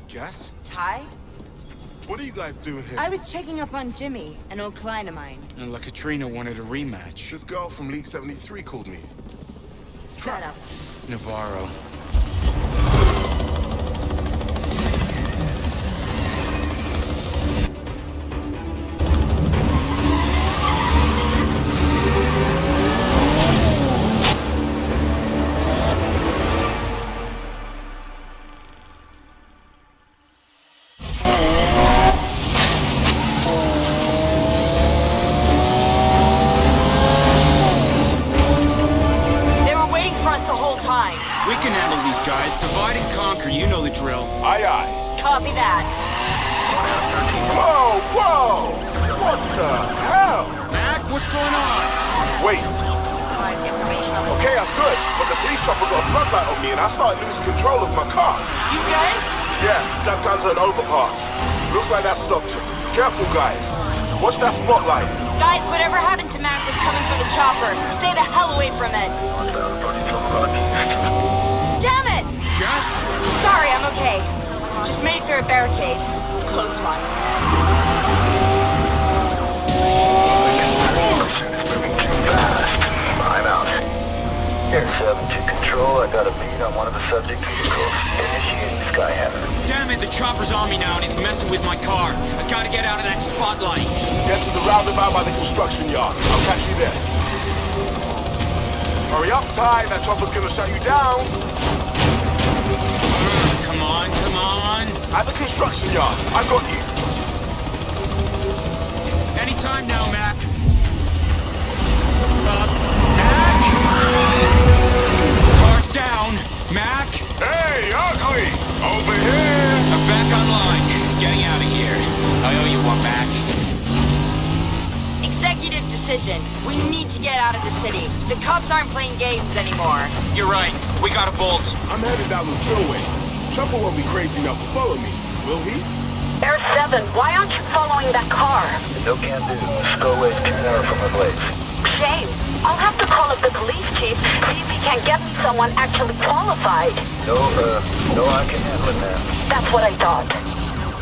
Jess? Ty? What are you guys doing here? I was checking up on Jimmy, an old client of mine. And La Katrina wanted a rematch. This girl from League 73 called me. Set up. Navarro. We can handle these guys. Divide and conquer, you know the drill. Aye, aye. Copy that. Whoa, whoa! What the hell? Mac, what's going on? Wait. Okay, I'm good, but the police chopper got a floodlight on me and I started losing control of my car. You good? Yeah, stepped onto an overpass. Looks like that stopped him. Careful, guys. What's that spotlight? Guys, whatever happened to Mac is coming for the chopper. Stay the hell away from it. Damn it! Jess? Sorry, I'm okay. Just made it through a barricade. Close one. I'm out. Air 7 to control. I got a beat on one of the subject vehicles. Initiating Skyhammer. Damn it, the chopper's on me now and he's messing with my car. I gotta get out of that spotlight. Get to the roundabout by the construction yard. I'll catch you there. Hurry up, Ty. That chopper's gonna shut you down. Come on, come on. At the construction yard. I got you. Anytime now, Mac. Mac? Car's down. Mac? Hey, ugly! Over here! I'm back online. Getting out of here. I owe you one, Mac. Executive decision. We need to get out of the city. The cops aren't playing games anymore. You're right. We gotta bolt. I'm headed down the spillway. Chopper won't be crazy enough to follow me, will he? Air 7, why aren't you following that car? No can do. Spillway's 10 hours from the place. Shame. I'll have to call up the police chief, see if he can get me someone actually qualified. No, I can handle it, man. That's what I thought.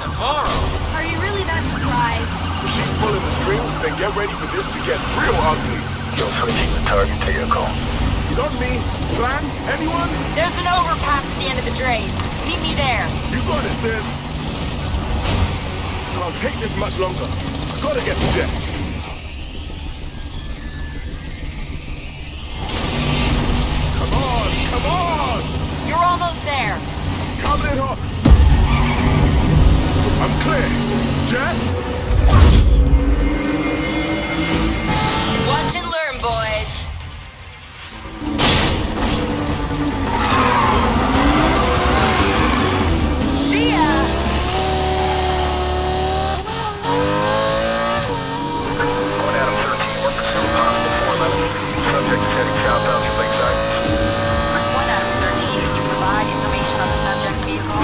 Navarro? Are you really that surprised? If she's pulling the strings, then get ready for this to get real ugly. Still switching the target vehicle. He's on me. Plan? Anyone? There's an overpass at the end of the drain. Meet me there. You got it, sis. Can't take this much longer. Gotta get to Jess. Come on, come on! You're almost there. Coming in hot. I'm clear. Jess? Watch and learn, boys. See ya! Going Adam 13, 1% possible 411. Subject is heading southbound to Lakeside. 1 out of 13 to provide information on the subject vehicle.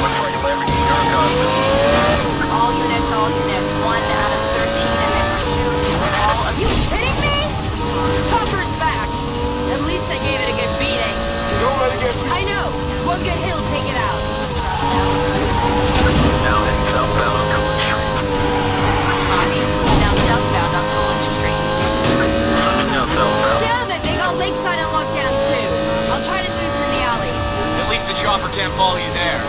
Looks like Lamborghini Huracan. All units, 1 out of 13 and in pursuit. All of You kidding me? Chopper's back. At least I gave it a good beating. Don't let it get I know. One good hit'll take it out. Now heading southbound on Countach. now southbound on Fulton Street. Now southbound. Damn it, they got Lakeside on lockdown too. I'll try to lose him in the alleys. At least the chopper can't follow you there.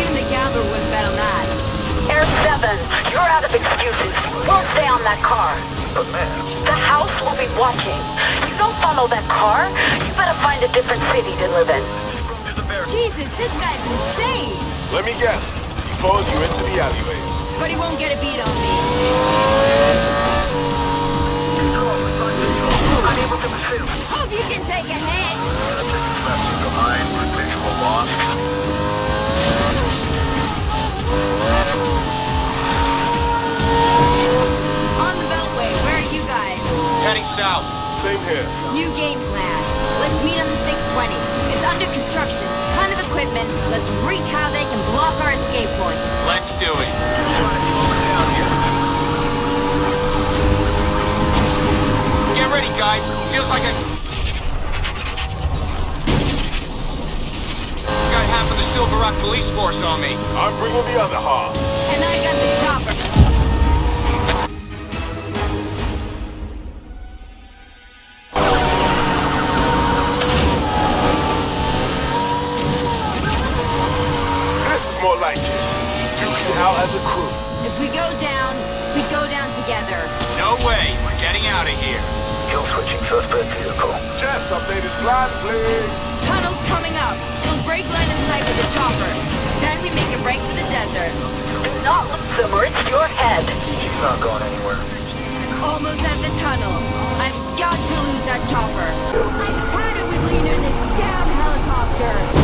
Even the gambler wouldn't bet on that. Air 7, you're out of excuses. We'll stay on that car. But man, The house will be watching. You don't follow that car, you better find a different city to live in. Jesus, this guy's insane. Let me guess. He follows you into the alleyway. But he won't get a beat on me. unable to pursue. Hope you can take a hit. Left behind, visual lost. On the Beltway, where are you guys? Heading south. Same here. New game plan. Let's meet on the 620. It's under construction, ton of equipment. Let's wreak havoc and block our escape point. Let's do it. Get ready, guys. Feels like got half of the Silver Rock police force on me. I'm bringing the other half. And I got the chopper. This is more like it. Duking out as a crew. If we go down together. No way. We're getting out of here. Kill switching suspect vehicle. Jess, updated slide, please. Tunnel's coming up. It'll break line of sight with the chopper. Then we make a break for the desert. Do not lose them or it's your head. She's not going anywhere. Almost at the tunnel. I've got to lose that chopper. I've had it with Lena in this damn helicopter.